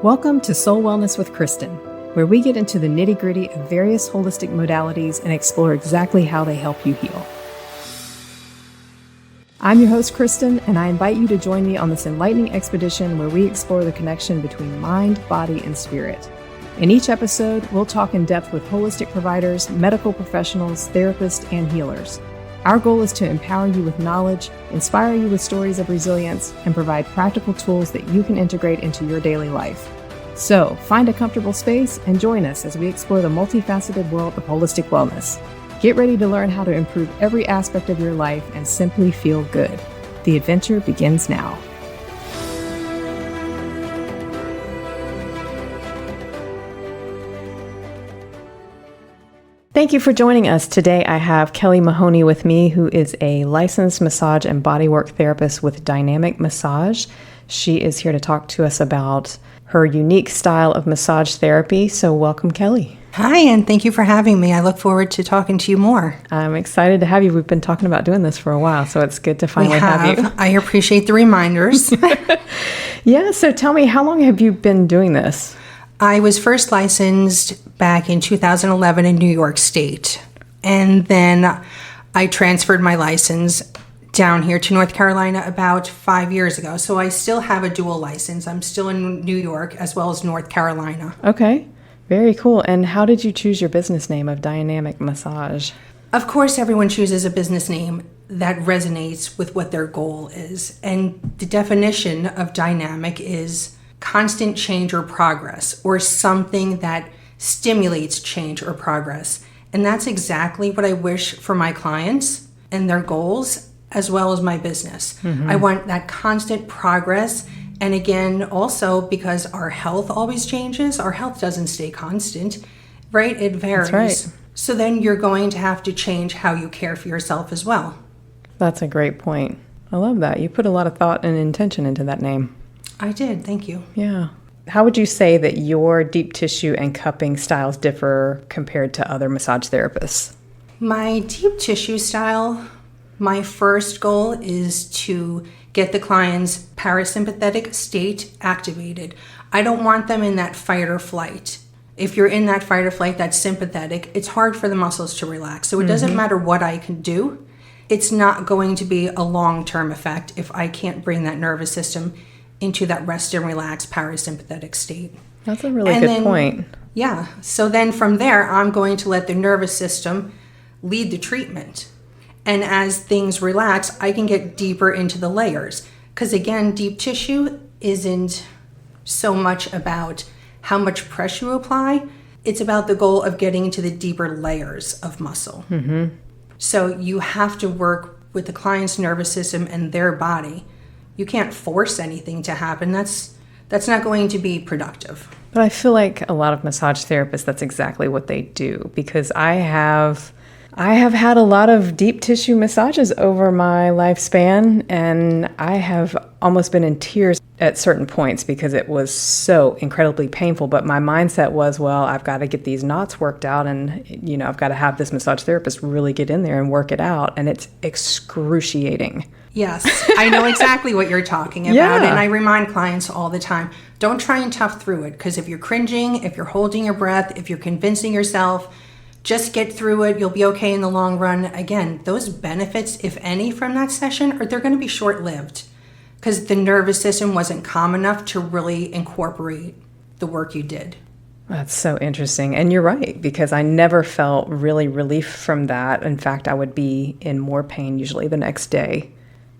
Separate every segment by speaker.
Speaker 1: Welcome to Soul Wellness with Kristen, where we get into the nitty-gritty of various holistic modalities and explore exactly how they help you heal. I'm your host, Kristen, and I invite you to join me on this enlightening expedition where we explore the connection between mind, body, and spirit. In each episode, we'll talk in depth with holistic providers, medical professionals, therapists, and healers. Our goal is to empower you with knowledge, inspire you with stories of resilience, and provide practical tools that you can integrate into your daily life. So, find a comfortable space and join us as we explore the multifaceted world of holistic wellness. Get ready to learn how to improve every aspect of your life and simply feel good. The adventure begins now. Thank you for joining us. Today I have Kelly Mahoney with me, who is a licensed massage and bodywork therapist with Dynamic Massage. She is here to talk to us about her unique style of massage therapy. So welcome, Kelly.
Speaker 2: Hi, and thank you for having me. I look forward to talking to you more.
Speaker 1: I'm excited to have you. We've been talking about doing this for a while, so it's good to finally have you.
Speaker 2: I appreciate the reminders.
Speaker 1: Yeah, so tell me, how long have you been doing this?
Speaker 2: I was first licensed back in 2011 in New York State, and then I transferred my license down here to North Carolina about 5 years ago. So I still have a dual license. I'm still in New York as well as North Carolina.
Speaker 1: Okay, very cool. And how did you choose your business name of Dynamic Massage?
Speaker 2: Of course, everyone chooses a business name that resonates with what their goal is. And the definition of dynamic is constant change or progress, or something that stimulates change or progress. And that's exactly what I wish for my clients and their goals, as well as my business. Mm-hmm. I want that constant progress. And again, also because our health always changes, our health doesn't stay constant, right? It varies.
Speaker 1: That's right.
Speaker 2: So then you're going to have to change how you care for yourself as well.
Speaker 1: That's a great point. I love that. You put a lot of thought and intention into that name.
Speaker 2: I did. Thank you.
Speaker 1: Yeah. How would you say that your deep tissue and cupping styles differ compared to other massage therapists?
Speaker 2: My deep tissue style, my first goal is to get the client's parasympathetic state activated. I don't want them in that fight or flight. If you're in that fight or flight that's sympathetic, it's hard for the muscles to relax. So it doesn't matter what I can do. It's not going to be a long-term effect if I can't bring that nervous system into that rest and relax parasympathetic state.
Speaker 1: That's a really good point.
Speaker 2: Yeah. So then from there, I'm going to let the nervous system lead the treatment. And as things relax, I can get deeper into the layers. Because again, deep tissue isn't so much about how much pressure you apply. It's about the goal of getting into the deeper layers of muscle. Mm-hmm. So you have to work with the client's nervous system and their body. You can't force anything to happen. That's not going to be productive.
Speaker 1: But I feel like a lot of massage therapists, that's exactly what they do, because I have had a lot of deep tissue massages over my lifespan, and I have almost been in tears at certain points because it was so incredibly painful. But my mindset was, well, I've got to get these knots worked out, and I've got to have this massage therapist really get in there and work it out, and it's excruciating.
Speaker 2: Yes, I know exactly what you're talking about.
Speaker 1: Yeah.
Speaker 2: And I remind clients all the time, don't try and tough through it, because if you're cringing, if you're holding your breath, if you're convincing yourself, just get through it, you'll be okay in the long run. Again, those benefits, if any, from that session, they're going to be short-lived because the nervous system wasn't calm enough to really incorporate the work you did.
Speaker 1: That's so interesting. And you're right, because I never felt really relief from that. In fact, I would be in more pain usually the next day.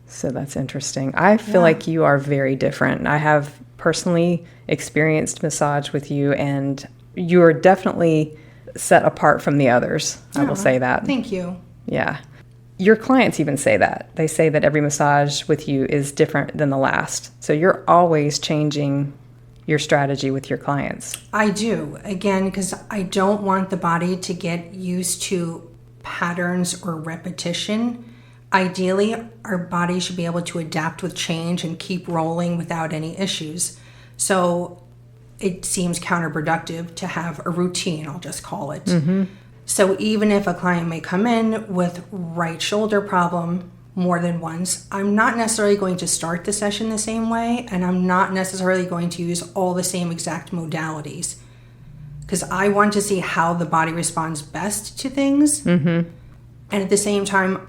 Speaker 1: So that's interesting. I feel like you are very different. I have personally experienced massage with you, and you're definitely set apart from the others. I will say that.
Speaker 2: Thank you.
Speaker 1: Yeah. Your clients even say that. They say that every massage with you is different than the last. So you're always changing your strategy with your clients.
Speaker 2: I do. Again, because I don't want the body to get used to patterns or repetition. Ideally, our body should be able to adapt with change and keep rolling without any issues. So it seems counterproductive to have a routine, I'll just call it. Mm-hmm. So even if a client may come in with right shoulder problem, more than once. I'm not necessarily going to start the session the same way, and I'm not necessarily going to use all the same exact modalities, because I want to see how the body responds best to things. Mm-hmm. And at the same time,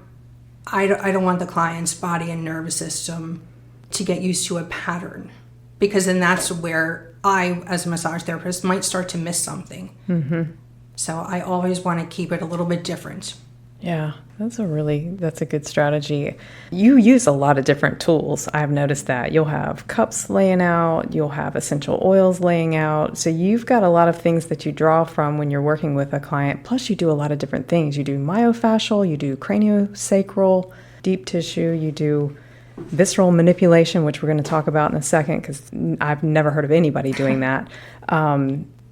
Speaker 2: I don't want the client's body and nervous system to get used to a pattern, because then that's where I, as a massage therapist, might start to miss something. Mm-hmm. So I always want to keep it a little bit different.
Speaker 1: Yeah, that's a good strategy. You use a lot of different tools. I've noticed that. You'll have cups laying out, you'll have essential oils laying out. So you've got a lot of things that you draw from when you're working with a client. Plus you do a lot of different things. You do myofascial, you do craniosacral, deep tissue, you do visceral manipulation, which we're going to talk about in a second, because I've never heard of anybody doing that.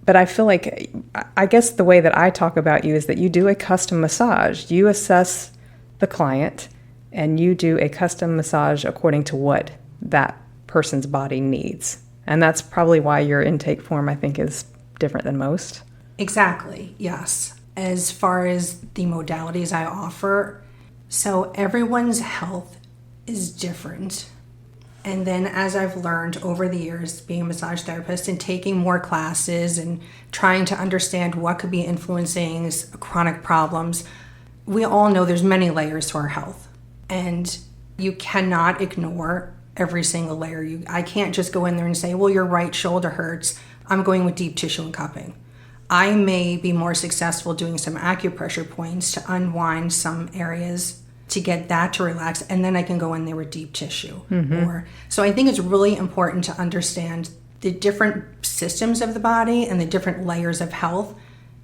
Speaker 1: But I feel like, I guess the way that I talk about you is that you do a custom massage. You assess the client and you do a custom massage according to what that person's body needs. And that's probably why your intake form, I think, is different than most.
Speaker 2: Exactly, yes. As far as the modalities I offer, so everyone's health is different. And then as I've learned over the years being a massage therapist and taking more classes and trying to understand what could be influencing chronic problems, we all know there's many layers to our health. And you cannot ignore every single layer. I can't just go in there and say, well, your right shoulder hurts, I'm going with deep tissue and cupping. I may be more successful doing some acupressure points to unwind some areas to get that to relax, and then I can go in there with deep tissue. Mm-hmm. So I think it's really important to understand the different systems of the body and the different layers of health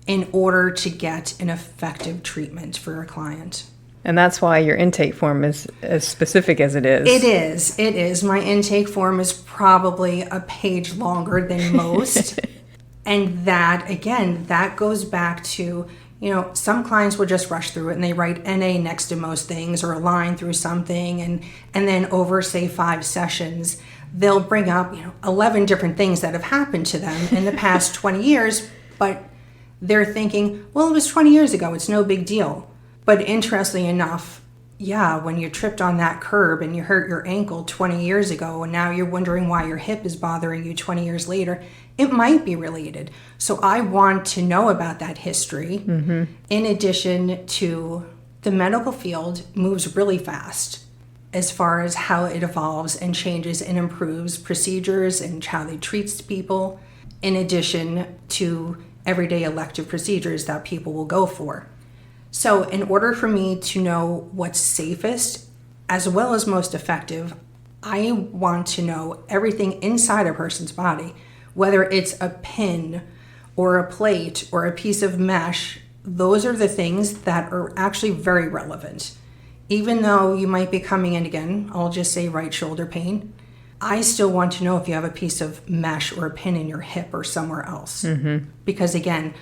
Speaker 2: in order to get an effective treatment for your client.
Speaker 1: And that's why your intake form is as specific as it is.
Speaker 2: It is. My intake form is probably a page longer than most. And that, again, that goes back to, some clients will just rush through it and they write NA next to most things or a line through something. And then over, say, 5 sessions, they'll bring up, 11 different things that have happened to them in the past 20 years. But they're thinking, well, it was 20 years ago. It's no big deal. But interestingly enough, when you tripped on that curb and you hurt your ankle 20 years ago and now you're wondering why your hip is bothering you 20 years later, it might be related. So I want to know about that history. Mm-hmm. In addition to, the medical field moves really fast as far as how it evolves and changes and improves procedures and how they treat people, in addition to everyday elective procedures that people will go for. So in order for me to know what's safest as well as most effective, I want to know everything inside a person's body, whether it's a pin or a plate or a piece of mesh. Those are the things that are actually very relevant. Even though you might be coming in, again, I'll just say right shoulder pain, I still want to know if you have a piece of mesh or a pin in your hip or somewhere else. Mm-hmm. Because again,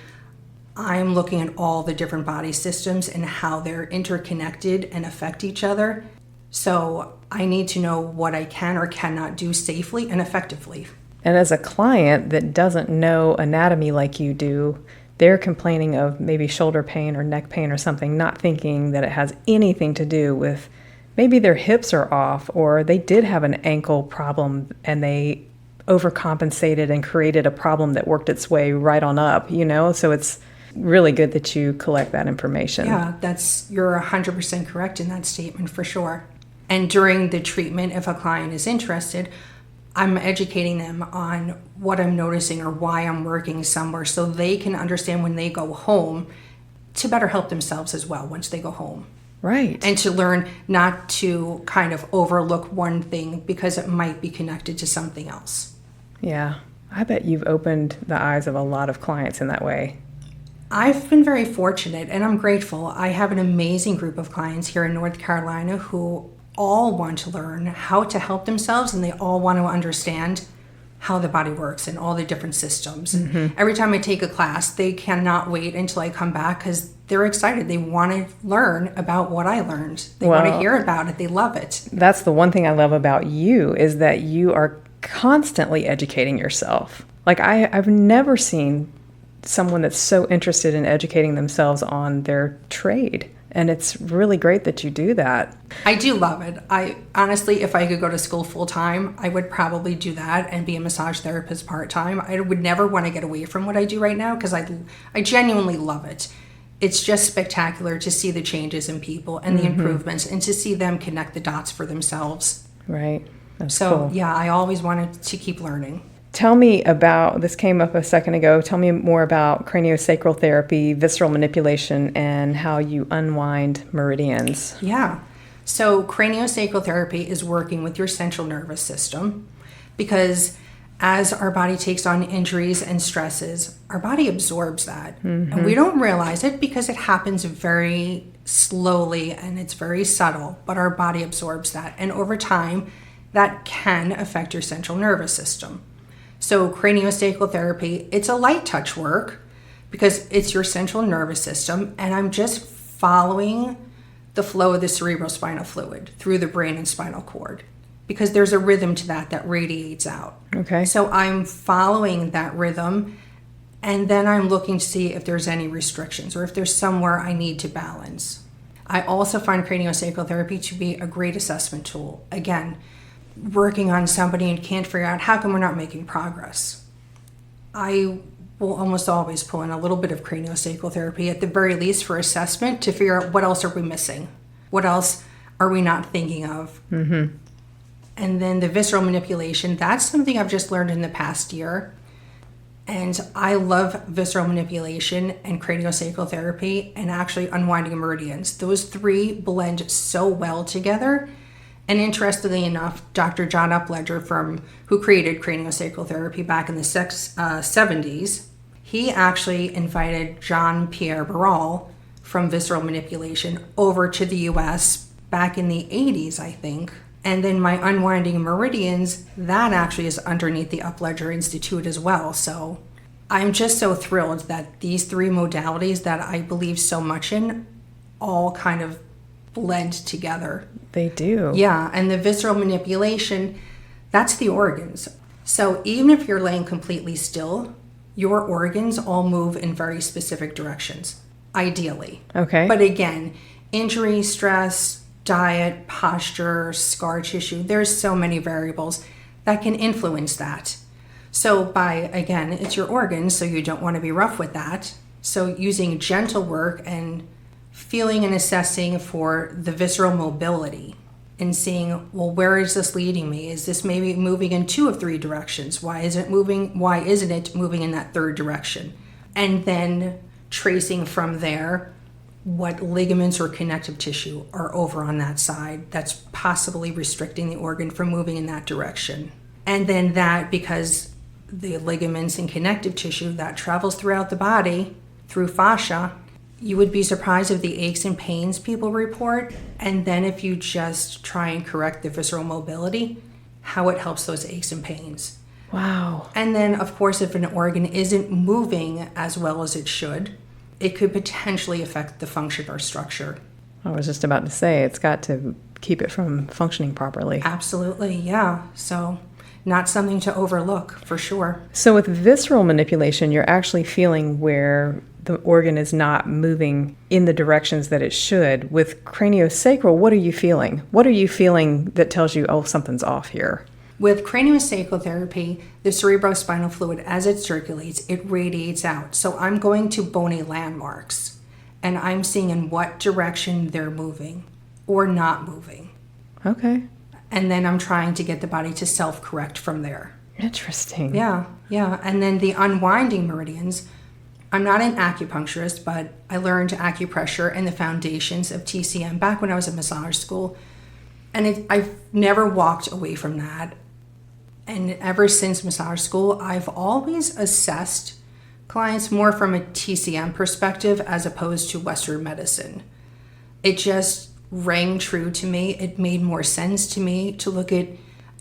Speaker 2: I'm looking at all the different body systems and how they're interconnected and affect each other. So I need to know what I can or cannot do safely and effectively.
Speaker 1: And as a client that doesn't know anatomy like you do, they're complaining of maybe shoulder pain or neck pain or something, not thinking that it has anything to do with maybe their hips are off or they did have an ankle problem and they overcompensated and created a problem that worked its way right on up, So it's really good that you collect that information.
Speaker 2: Yeah, you're 100% correct in that statement for sure. And during the treatment, if a client is interested, I'm educating them on what I'm noticing or why I'm working somewhere so they can understand when they go home to better help themselves as well once they go home.
Speaker 1: Right.
Speaker 2: And to learn not to kind of overlook one thing because it might be connected to something else.
Speaker 1: Yeah, I bet you've opened the eyes of a lot of clients in that way.
Speaker 2: I've been very fortunate and I'm grateful. I have an amazing group of clients here in North Carolina who all want to learn how to help themselves and they all want to understand how the body works and all the different systems. Mm-hmm. And every time I take a class, they cannot wait until I come back because they're excited. They want to learn about what I learned. They want to hear about it. They love it.
Speaker 1: That's the one thing I love about you is that you are constantly educating yourself. Like I've never seen someone that's so interested in educating themselves on their trade. And it's really great that you do that.
Speaker 2: I do love it. I honestly, if I could go to school full time, I would probably do that and be a massage therapist part time. I would never want to get away from what I do right now because I genuinely love it. It's just spectacular to see the changes in people and the improvements and to see them connect the dots for themselves.
Speaker 1: Right. That's
Speaker 2: So,
Speaker 1: cool.
Speaker 2: yeah, I always wanted to keep learning.
Speaker 1: Tell me about, this came up a second ago, tell me more about craniosacral therapy, visceral manipulation, and how you unwind meridians.
Speaker 2: Yeah. So craniosacral therapy is working with your central nervous system because as our body takes on injuries and stresses, our body absorbs that. And we don't realize it because it happens very slowly and it's very subtle, but our body absorbs that. And over time, that can affect your central nervous system. So craniosacral therapy, it's a light touch work because it's your central nervous system, and I'm just following the flow of the cerebrospinal fluid through the brain and spinal cord because there's a rhythm to that radiates out.
Speaker 1: Okay.
Speaker 2: So I'm following that rhythm, and then I'm looking to see if there's any restrictions or if there's somewhere I need to balance. I also find craniosacral therapy to be a great assessment tool. Again, working on somebody and can't figure out how come we're not making progress. I will almost always pull in a little bit of craniosacral therapy at the very least for assessment to figure out what else are we missing? What else are we not thinking of? And then the visceral manipulation, that's something I've just learned in the past year. And I love visceral manipulation and craniosacral therapy and actually unwinding meridians. Those three blend so well together. And interestingly enough, Dr. John Upledger, who created craniosacral therapy back in the 70s, he actually invited Jean-Pierre Barral from visceral manipulation over to the US back in the 80s, I think. And then my unwinding meridians, that actually is underneath the Upledger Institute as well. So I'm just so thrilled that these three modalities that I believe so much in all kind of blend together.
Speaker 1: They do.
Speaker 2: Yeah, and the visceral manipulation, that's the organs. So even if you're laying completely still, your organs all move in very specific directions, ideally.
Speaker 1: Okay.
Speaker 2: But again, injury, stress, diet, posture, scar tissue, there's so many variables that can influence that. So again, it's your organs, so you don't want to be rough with that. So using gentle work and feeling and assessing for the visceral mobility and seeing, well, where is this leading me? Is this maybe moving in 2 of 3 directions? Why isn't it moving in that third direction? And then tracing from there what ligaments or connective tissue are over on that side that's possibly restricting the organ from moving in that direction. And then that, because the ligaments and connective tissue that travels throughout the body through fascia, you would be surprised of the aches and pains people report. And then if you just try and correct the visceral mobility, how it helps those aches and pains.
Speaker 1: Wow.
Speaker 2: And then, of course, if an organ isn't moving as well as it should, it could potentially affect the function or structure.
Speaker 1: I was just about to say, it's got to keep it from functioning properly.
Speaker 2: Absolutely, yeah. So not something to overlook, for sure.
Speaker 1: So with visceral manipulation, you're actually feeling where the organ is not moving in the directions that it should. With craniosacral, what are you feeling? What are you feeling that tells you, oh, something's off here?
Speaker 2: With craniosacral therapy, the cerebrospinal fluid, as it circulates, it radiates out. So I'm going to bony landmarks, and I'm seeing in what direction they're moving or not moving.
Speaker 1: Okay.
Speaker 2: And then I'm trying to get the body to self-correct from there.
Speaker 1: Interesting.
Speaker 2: Yeah. And then the unwinding meridians, I'm not an acupuncturist, but I learned acupressure and the foundations of TCM back when I was at massage school. And I've never walked away from that. And ever since massage school, I've always assessed clients more from a TCM perspective as opposed to Western medicine. It just rang true to me. It made more sense to me to look at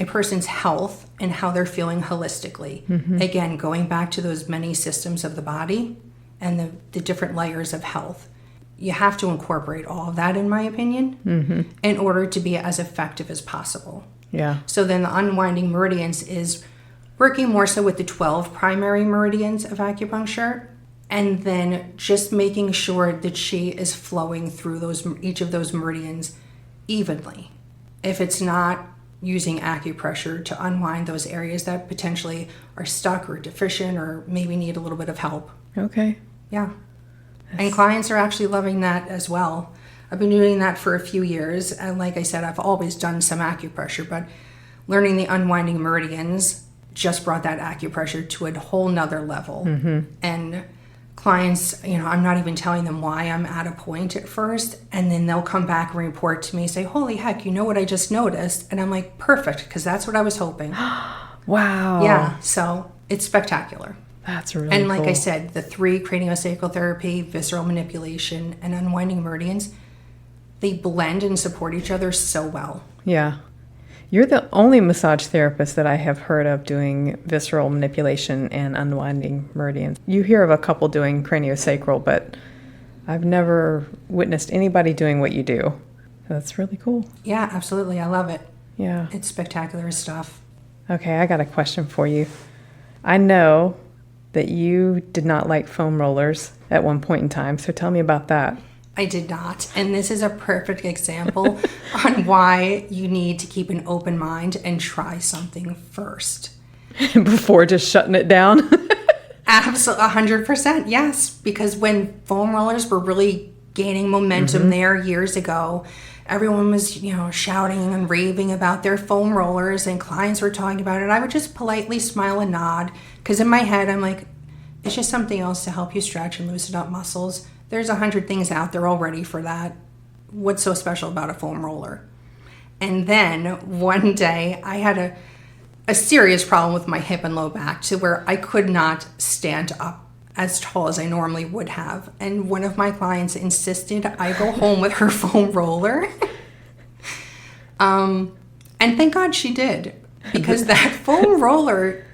Speaker 2: a person's health and how they're feeling holistically. Mm-hmm. Again, going back to those many systems of the body and the different layers of health. You have to incorporate all of that, in my opinion, in order to be as effective as possible.
Speaker 1: Yeah.
Speaker 2: So then the unwinding meridians is working more so with the 12 primary meridians of acupuncture And then just making sure that chi is flowing through each of those meridians evenly. If it's not, using acupressure to unwind those areas that potentially are stuck or deficient or maybe need a little bit of help.
Speaker 1: Okay.
Speaker 2: Yeah. And clients are actually loving that as well. I've been doing that for a few years. And like I said, I've always done some acupressure, but learning the unwinding meridians just brought that acupressure to a whole nother level. And clients, I'm not even telling them why I'm at a point at first, and then they'll come back and report to me, say, holy heck, you know what I just noticed? And I'm like, perfect, because that's what I was hoping.
Speaker 1: Wow.
Speaker 2: Yeah, so it's spectacular.
Speaker 1: That's really
Speaker 2: And like
Speaker 1: cool.
Speaker 2: I said, the 3 craniosacral therapy, visceral manipulation, and unwinding meridians, they blend and support each other so well.
Speaker 1: Yeah. You're the only massage therapist that I have heard of doing visceral manipulation and unwinding meridians. You hear of a couple doing craniosacral, but I've never witnessed anybody doing what you do. That's really cool.
Speaker 2: Yeah, absolutely. I love it.
Speaker 1: Yeah.
Speaker 2: It's spectacular stuff.
Speaker 1: Okay, I got a question for you. I know that you did not like foam rollers at one point in time, so tell me about that.
Speaker 2: I did not. And this is a perfect example on why you need to keep an open mind and try something first.
Speaker 1: Before just shutting it down?
Speaker 2: Absolutely, 100%, yes. Because when foam rollers were really gaining momentum there years ago, everyone was, shouting and raving about their foam rollers and clients were talking about it. I would just politely smile and nod because in my head, I'm like, it's just something else to help you stretch and loosen up muscles. There's 100 things out there already for that. What's so special about a foam roller? And then one day I had a serious problem with my hip and low back to where I could not stand up as tall as I normally would have. And one of my clients insisted I go home with her foam roller. And thank God she did, because that foam roller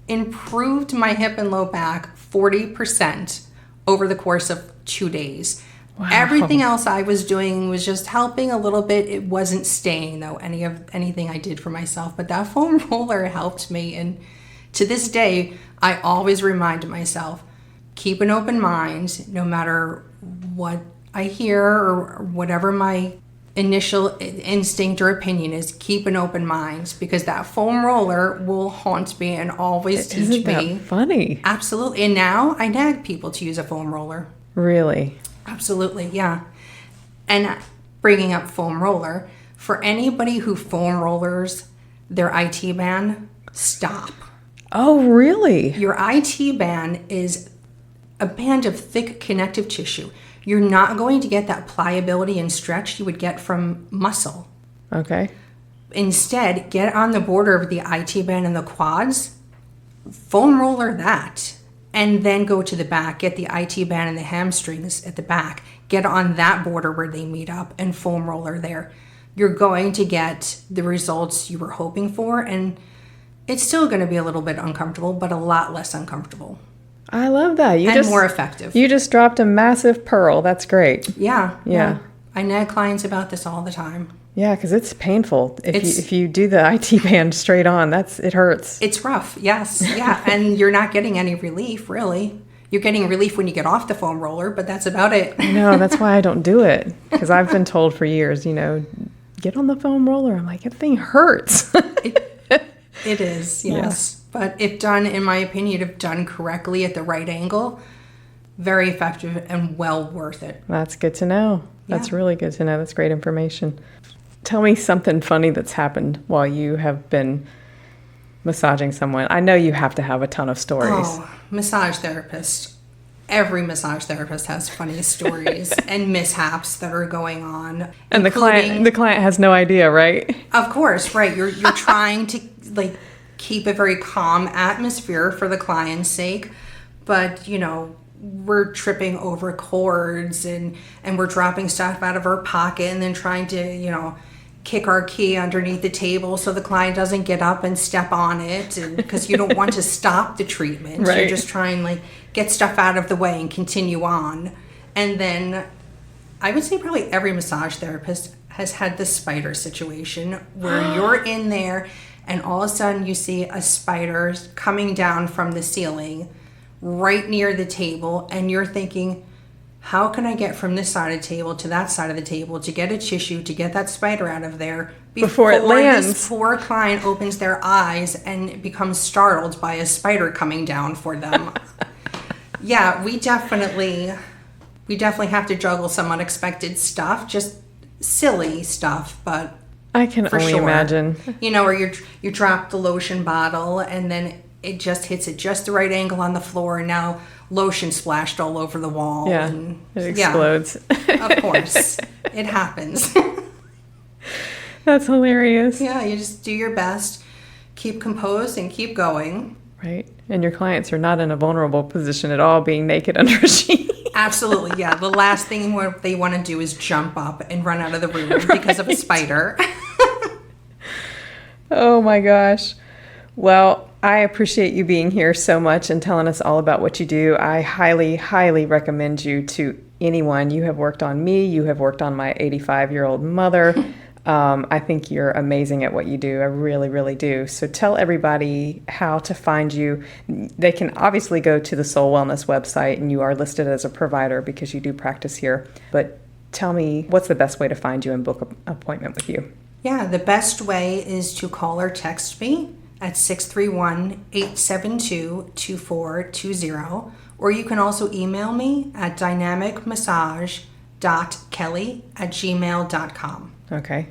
Speaker 2: improved my hip and low back 40% over the course of 2 days. Wow. Everything else I was doing was just helping a little bit. It wasn't staying, though, anything I did for myself. But that foam roller helped me. And to this day, I always remind myself, keep an open mind, no matter what I hear or whatever my initial instinct or opinion is, keep an open mind, because that foam roller will haunt me and always teach me.
Speaker 1: Isn't that funny?
Speaker 2: Absolutely. And now I nag people to use a foam roller.
Speaker 1: Really?
Speaker 2: Absolutely, yeah. And bringing up foam roller, for anybody who foam rollers their IT band, stop.
Speaker 1: Oh, really?
Speaker 2: Your IT band is a band of thick connective tissue. You're not going to get that pliability and stretch you would get from muscle.
Speaker 1: Okay.
Speaker 2: Instead, get on the border of the IT band and the quads, foam roller that, and then go to the back, get the IT band and the hamstrings at the back, get on that border where they meet up and foam roller there. You're going to get the results you were hoping for, and it's still going to be a little bit uncomfortable, but a lot less uncomfortable.
Speaker 1: I love that.
Speaker 2: And more effective.
Speaker 1: You just dropped a massive pearl. That's great.
Speaker 2: Yeah. I nag clients about this all the time.
Speaker 1: Yeah, because it's painful. If you do the IT band straight on, it hurts.
Speaker 2: It's rough, yes. Yeah, and you're not getting any relief, really. You're getting relief when you get off the foam roller, but that's about it.
Speaker 1: No, that's why I don't do it. Because I've been told for years, get on the foam roller. I'm like, that thing hurts.
Speaker 2: It is, yes. Yeah. But if done, in my opinion, if done correctly at the right angle, very effective and well worth it.
Speaker 1: That's good to know. That's really good to know. That's great information. Tell me something funny that's happened while you have been massaging someone. I know you have to have a ton of stories.
Speaker 2: Oh, massage therapist. Every massage therapist has funny stories and mishaps that are going on.
Speaker 1: And the client has no idea, right?
Speaker 2: Of course, right. You're trying to keep a very calm atmosphere for the client's sake, but we're tripping over cords and we're dropping stuff out of our pocket and then trying to kick our key underneath the table so the client doesn't get up and step on it, and because you don't want to stop the treatment. Right. You're just trying get stuff out of the way and continue on. And then I would say probably every massage therapist has had the spider situation where you're in there and all of a sudden you see a spider coming down from the ceiling right near the table, and you're thinking, how can I get from this side of the table to that side of the table to get a tissue, to get that spider out of there
Speaker 1: before it lands?
Speaker 2: This poor client opens their eyes and becomes startled by a spider coming down for them. Yeah, we definitely have to juggle some unexpected stuff, just silly stuff, but
Speaker 1: I can only imagine.
Speaker 2: You know, or you drop the lotion bottle and then it just hits at just the right angle on the floor, and now lotion splashed all over the wall.
Speaker 1: Yeah,
Speaker 2: and
Speaker 1: it explodes.
Speaker 2: Yeah, of course, it happens.
Speaker 1: That's hilarious.
Speaker 2: Yeah, you just do your best, keep composed, and keep going.
Speaker 1: Right, and your clients are not in a vulnerable position at all, being naked under a sheet.
Speaker 2: Absolutely, yeah. The last thing what they want to do is jump up and run out of the room because of a spider.
Speaker 1: Oh my gosh. Well, I appreciate you being here so much and telling us all about what you do. I highly, highly recommend you to anyone. You have worked on me. You have worked on my 85-year-old mother. I think you're amazing at what you do. I really, really do. So tell everybody how to find you. They can obviously go to the Soul Wellness website, and you are listed as a provider because you do practice here. But tell me, what's the best way to find you and book an appointment with you?
Speaker 2: Yeah, the best way is to call or text me at 631-872-2420. Or you can also email me at dynamicmassage.kelly@gmail.com.
Speaker 1: Okay.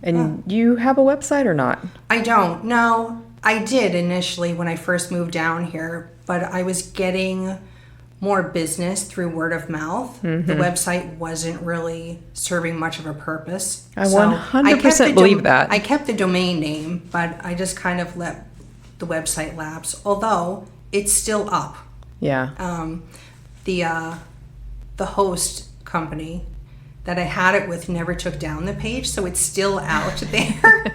Speaker 1: And you have a website or not?
Speaker 2: I don't. No, I did initially when I first moved down here, but I was getting more business through word of mouth.
Speaker 1: Mm-hmm.
Speaker 2: The website wasn't really serving much of a purpose.
Speaker 1: I 100% believe that.
Speaker 2: I kept the domain name, but I just kind of let the website lapse, although it's still up.
Speaker 1: Yeah.
Speaker 2: The host company that I had it with never took down the page, so it's still out there.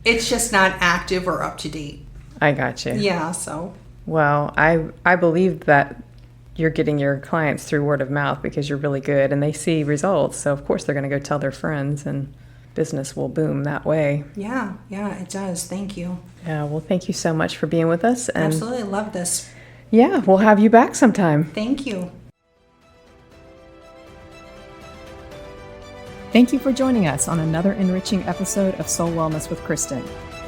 Speaker 2: It's just not active or up to date.
Speaker 1: I got you.
Speaker 2: Yeah, so.
Speaker 1: Well, I believe that you're getting your clients through word of mouth because you're really good and they see results. So, of course, they're going to go tell their friends and business will boom that way.
Speaker 2: Yeah, it does. Thank you.
Speaker 1: Yeah, well, thank you so much for being with us. And
Speaker 2: absolutely love this.
Speaker 1: Yeah, we'll have you back sometime.
Speaker 2: Thank you.
Speaker 1: Thank you for joining us on another enriching episode of Soul Wellness with Kristen.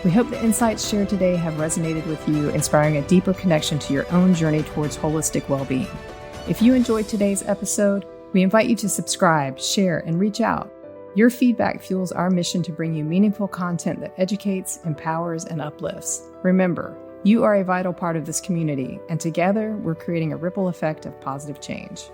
Speaker 1: We hope the insights shared today have resonated with you, inspiring a deeper connection to your own journey towards holistic well-being. If you enjoyed today's episode, we invite you to subscribe, share, and reach out. Your feedback fuels our mission to bring you meaningful content that educates, empowers, and uplifts. Remember, you are a vital part of this community, and together we're creating a ripple effect of positive change.